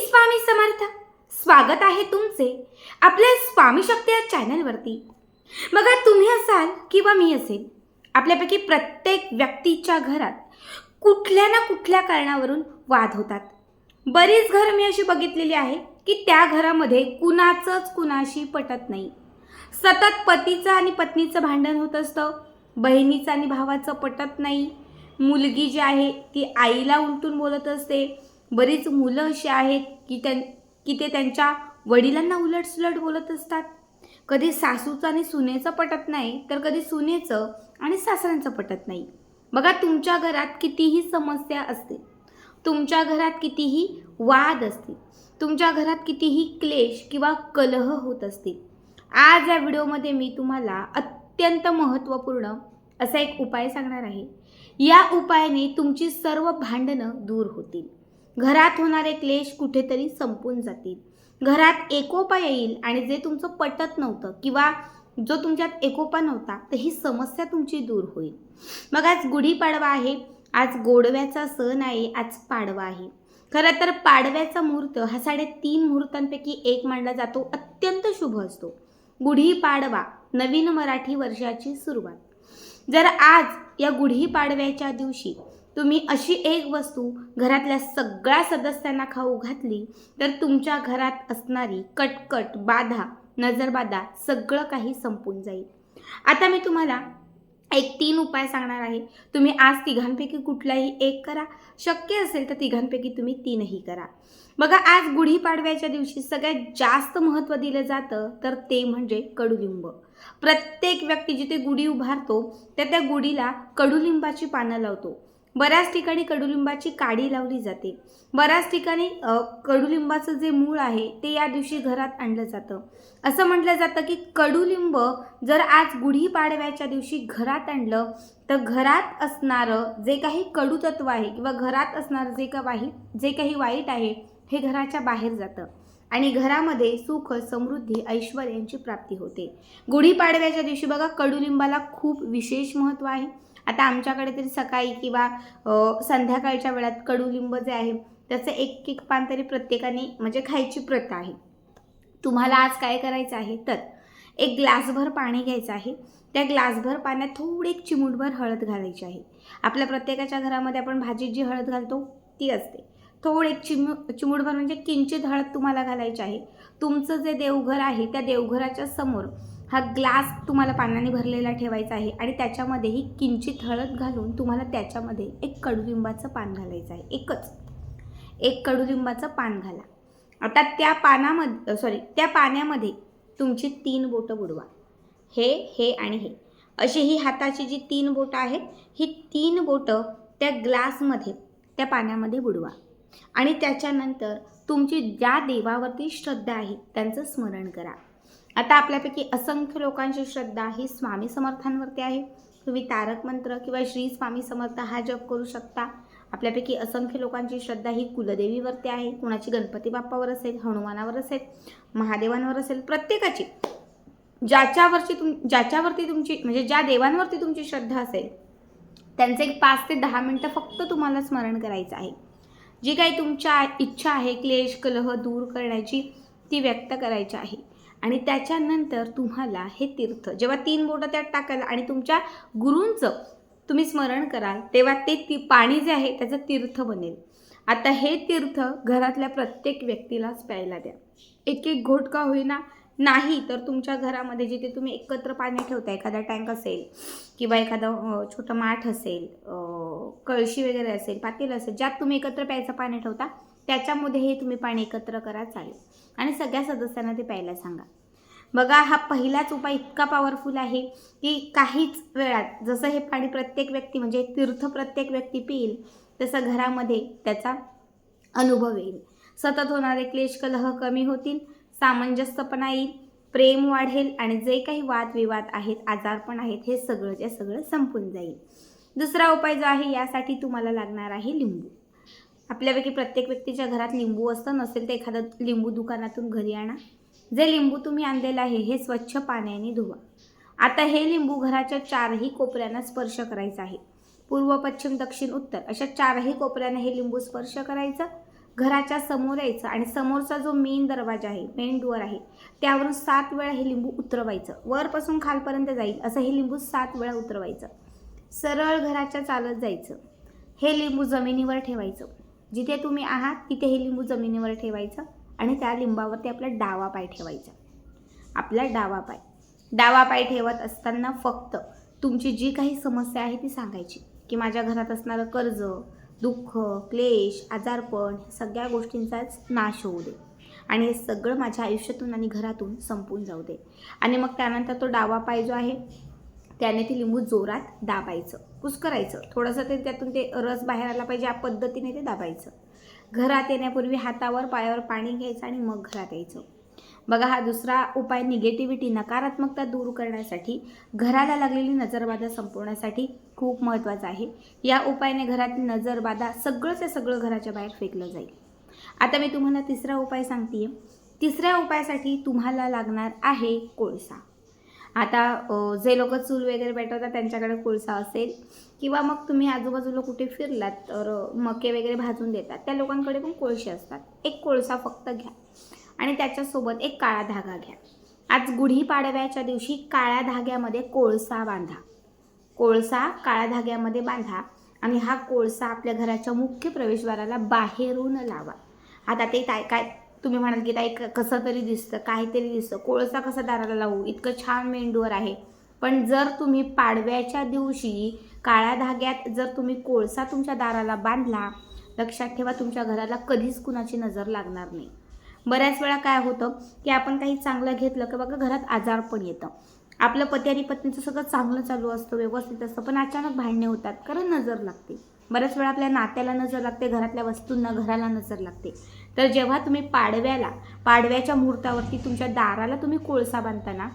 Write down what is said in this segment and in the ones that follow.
स्वामी समर्थ. स्वागत आहे तुमचे आपल्या स्वामी शक्ती या चॅनलवरती. बघा, तुम्ही असाल किंवा मी असेल, आपल्यापैकी प्रत्येक व्यक्तीच्या घरात कुठल्या ना कुठल्या कारणावरून वाद होतात. बरीच घरं मी अशी बघितलेली आहे की त्या घरामध्ये कुणाचंच कुणाशी पटत नाही. सतत पतीचं आणि पत्नीचं भांडण होत असतं, बहिणीचं आणि भावाचं पटत नाही, मुलगी जी आहे ती आईला उलटून बोलत असते. बरीच मुलं अशी आहेत की ते त्यांच्या वडिलांना उलटसुलट बोलत असतात. कधी सासूचं आणि सुनेचं पटत नाही, तर कधी सुनेचं आणि सासऱ्यांचं पटत नाही. बघा, तुमच्या घरात कितीही समस्या असते, तुमच्या घरात कितीही वाद असतील, तुमच्या घरात कितीही क्लेश किंवा कलह होत असतील, आज या व्हिडिओमध्ये मी तुम्हाला अत्यंत महत्त्वपूर्ण असा एक उपाय सांगणार आहे. या उपायाने तुमची सर्व भांडणं दूर होतील, घरात होणारे क्लेश कुठेतरी संपून जातील, घरात एकोपा येईल आणि जे तुमचं पटत नव्हतं किंवा जो तुमच्यात एकोपा नव्हता, तर ही समस्या तुमची दूर होईल. मग आज गुढीपाडवा आहे, आज गोडव्याचा सण आहे, आज पाडवा आहे. खरं तर पाडव्याचा मुहूर्त हा 3.5 मुहूर्तांपैकी एक मानला जातो, अत्यंत शुभ असतो. गुढीपाडवा, नवीन मराठी वर्षाची सुरुवात. जर आज या गुढीपाडव्याच्या दिवशी तुम्ही अशी एक वस्तू घरातल्या सगळ्या सदस्यांना खाऊ घातली, तर तुमच्या घरात असणारी कटकट, बाधा, नजरबाधा सगळं काही संपून जाईल. आता मी तुम्हाला 3 उपाय सांगणार आहे. तुम्ही आज तिघांपैकी कुठलाही एक करा, शक्य असेल तर तिघांपैकी तुम्ही 3ही करा. बघा, आज गुढीपाडव्याच्या दिवशी सगळ्यात जास्त महत्त्व दिलं जातं, तर ते म्हणजे कडुलिंब. प्रत्येक व्यक्ती जिथे गुढी उभारतो त्या गुढीला कडुलिंबाची पानं लावतो. बऱ्याच ठिकाणी कडुलिंबाची काडी लावली जाते. बऱ्याच ठिकाणी कडुलिंबाचं जे मूळ आहे ते या दिवशी घरात आणलं जातं. असं म्हटलं जातं की कडुलिंब जर आज गुढीपाडव्याच्या दिवशी घरात आणलं, तर घरात असणारं जे काही कडूतत्व आहे किंवा घरात असणारं जे काही वाईट आहे, हे घराच्या बाहेर जातं आणि घरामध्ये सुख, समृद्धी, ऐश्वर्य यांची प्राप्ती होते. गुढीपाडव्याच्या दिवशी बघा, कडुलिंबाला खूप विशेष महत्त्व आहे. आता आमच्याकडे तरी सकाळी किंवा संध्याकाळच्या वेळात कडुलिंब जे आहे त्याचं एक पान तरी प्रत्येकाने म्हणजे खायची प्रथा आहे. तुम्हाला आज काय करायचं आहे, तर एक ग्लासभर पाणी घ्यायचं आहे. त्या ग्लासभर पाण्यात थोडी एक चिमूटभर हळद घालायची आहे. आपल्या प्रत्येकाच्या घरामध्ये आपण भाजीत जी हळद घालतो ती असते. थोडी एक चिमूटभर म्हणजे किंचित हळद तुम्हाला घालायची आहे. तुमचं जे देवघर आहे त्या देवघराच्या समोर हा ग्लास तुम्हाला पाण्याने भरलेला ठेवायचा आहे आणि त्याच्यामध्ये ही किंचित हळद घालून तुम्हाला त्याच्यामध्ये एक कडुलिंबाचं पान घालायचं आहे. एक कडुलिंबाचं पान घाला. आता त्या पाण्यामध्ये तुमची 3 बोटं बुडवा. हे आणि हे अशी ही हाताची जी 3 बोटं आहेत, ही 3 बोटं त्या ग्लासमध्ये, त्या पाण्यामध्ये बुडवा आणि त्याच्यानंतर तुमची ज्या देवावरती श्रद्धा आहे त्यांचं स्मरण करा. आता आपल्यापैकी असंख्य लोकांची श्रद्धा ही स्वामी समर्थांवरती आहे. तुम्ही तारक मंत्र किंवा श्री स्वामी समर्थ हा जप करू शकता. आपल्यापैकी असंख्य लोकांची श्रद्धा ही कुलदेवीवरती आहे. कुणाची गणपती बाप्पावर असेल, हनुमानावर असेल, महादेवांवर असेल. प्रत्येकाची ज्याच्यावरती तुमची म्हणजे ज्या देवांवरती तुमची श्रद्धा असेल त्यांचे एक 5 ते 10 मिनटं फक्त तुम्हाला स्मरण करायचं आहे. जी काही तुमच्या इच्छा आहे क्लेश कलह दूर करण्याची ती व्यक्त करायची आहे आणि त्याच्यानंतर तुम्हाला हे तीर्थ जेव्हा 3 बोटं त्यात टाकाल आणि तुमच्या गुरूंचं तुम्ही स्मरण कराल, तेव्हा ते पाणी जे आहे त्याचं तीर्थ बनेल. आता हे तीर्थ घरातल्या प्रत्येक व्यक्तीलाच प्यायला द्या. एक घोट का होईना. नाही तर तुमच्या घरामध्ये जिथे तुम्ही एकत्र पाणी ठेवता, एखादा टँक असेल किंवा एखादं छोटं माठ असेल, कळशी वगैरे असेल, पातेलं असेल, ज्यात तुम्ही एकत्र प्यायचं पाणी ठेवता त्याच्यामध्ये हे तुम्ही पाणी एकत्र करा, चालेल, आणि सगळ्या सदस्यांना ते प्यायला सांगा. बघा, हा पहिलाच उपाय इतका पॉवरफुल आहे की काहीच वेळात जसं हे पाणी प्रत्येक व्यक्ती म्हणजे तीर्थ प्रत्येक व्यक्ती पिईल, तसं घरामध्ये त्याचा अनुभव येईल. सतत होणारे क्लेश कलह कमी होतील, सामंजस्यपणा येईल, प्रेम वाढेल आणि जे काही वादविवाद आहेत, आजारपण आहेत, हे सगळं संपून जाईल. दुसरा उपाय जो आहे, यासाठी तुम्हाला लागणार आहे लिंबू. आपल्यापैकी प्रत्येक व्यक्तीच्या घरात लिंबू असतं, नसेल तर एखादं लिंबू दुकानातून घरी आणा. जे लिंबू तुम्ही आणलेलं आहे हे स्वच्छ पाण्याने धुवा. आता हे लिंबू घराच्या 4ही कोपऱ्यांना स्पर्श करायचं आहे. पूर्व, पश्चिम, दक्षिण, उत्तर अशा 4ही कोपऱ्यांना हे लिंबू स्पर्श करायचं. घराच्या समोर यायचं आणि समोरचा जो मेन दरवाजा आहे, मेन डोअर आहे, त्यावरून 7 वेळा हे लिंबू उतरवायचं. वरपासून खालपर्यंत जाईल असं हे लिंबू 7 वेळा उतरवायचं. सरळ घराच्या चालत जायचं. हे लिंबू जमिनीवर ठेवायचं. जिथे तुम्ही आहात तिथे हे लिंबू जमिनीवर ठेवायचं आणि त्या लिंबावरती आपला डावा पाय ठेवायचा. आपला डावा पाय ठेवत असताना फक्त तुमची जी काही समस्या आहे ती सांगायची की माझ्या घरात असणारं कर्ज, दुःख, क्लेश, आजारपण सगळ्या गोष्टींचाच नाश होऊ दे आणि हे सगळं माझ्या आयुष्यातून आणि घरातून संपून जाऊ दे. आणि मग त्यानंतर तो डावा पाय जो आहे त्याने ती लिंबू जोरात दाबायचं, कुस्करायचं. थोडंसं ते त्यातून ते रस बाहेर आला पाहिजे, या पद्धतीने ते दाबायचं. घरात येण्यापूर्वी हातावर पायावर पाणी घ्यायचं आणि मग घरात यायचं. बघा, हा दुसरा उपाय निगेटिव्हिटी, नकारात्मकता दूर करण्यासाठी, घराला लागलेली नजरबाधा संपवण्यासाठी खूप महत्त्वाचा आहे. या उपायाने घरातील नजरबाधा सगळं घराच्या बाहेर फेकलं जाईल. आता मी तुम्हाला तिसरा उपाय सांगते. तिसऱ्या उपायासाठी तुम्हाला लागणार आहे कोळसा. आता जे लोक चूल वगैरे पेटवतात त्यांच्याकडे कोळसा असेल किंवा मग तुम्ही आजूबाजूला कुठे फिरलात तर मके वगैरे भाजून देतात, त्या लोकांकडे पण कोळसे असतात. एक कोळसा फक्त घ्या आणि त्याच्यासोबत एक काळा धागा घ्या. आज गुढीपाडव्याच्या दिवशी काळ्या धाग्यामध्ये कोळसा बांधा. कोळसा काळ्या धाग्यामध्ये बांधा आणि हा कोळसा आपल्या घराच्या मुख्य प्रवेशद्वाराला बाहेरून लावा. आता ते काय तुम्ही म्हणाल की ताई कसं तरी दिसतं, काहीतरी दिसतं, कोळसा कसा दाराला लावू, इतकं छान मेंढूवर आहे. पण जर तुम्ही पाडव्याच्या दिवशी काळ्या धाग्यात जर तुम्ही कोळसा तुमच्या दाराला बांधला, लक्षात ठेवा तुमच्या घराला कधीच कुणाची नजर लागणार नाही. बऱ्याच वेळा काय होतं की आपण काही चांगलं घेतलं की बघा घरात आजार पण येतं. आपलं पती आणि पत्नीचं सगळं चांगलं चालू असतं, व्यवस्थित असतं, पण अचानक भांडणे होतात कारण नजर लागते. बऱ्याच वेळा आपल्या नात्याला नजर लागते, घरातल्या वस्तूंना, घराला नजर लागते. तर जेव्हा तुम्ही पाडव्याच्या मुहूर्तावरती तुमच्या दाराला तुम्ही कोळसा बांधताना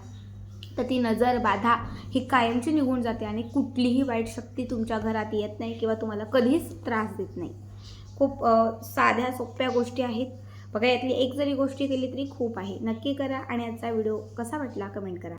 तर ती नजर बाधा ही कायमची निघून जाते आणि कुठलीही वाईट शक्ती तुमच्या घरात येत नाही किंवा तुम्हाला कधीच त्रास देत नाही. खूप साध्या सोप्या गोष्टी आहेत. बघा, यातली एक जरी गोष्टी केली तरी खूप आहे. नक्की करा आणि आजचा व्हिडिओ कसा वाटला कमेंट करा.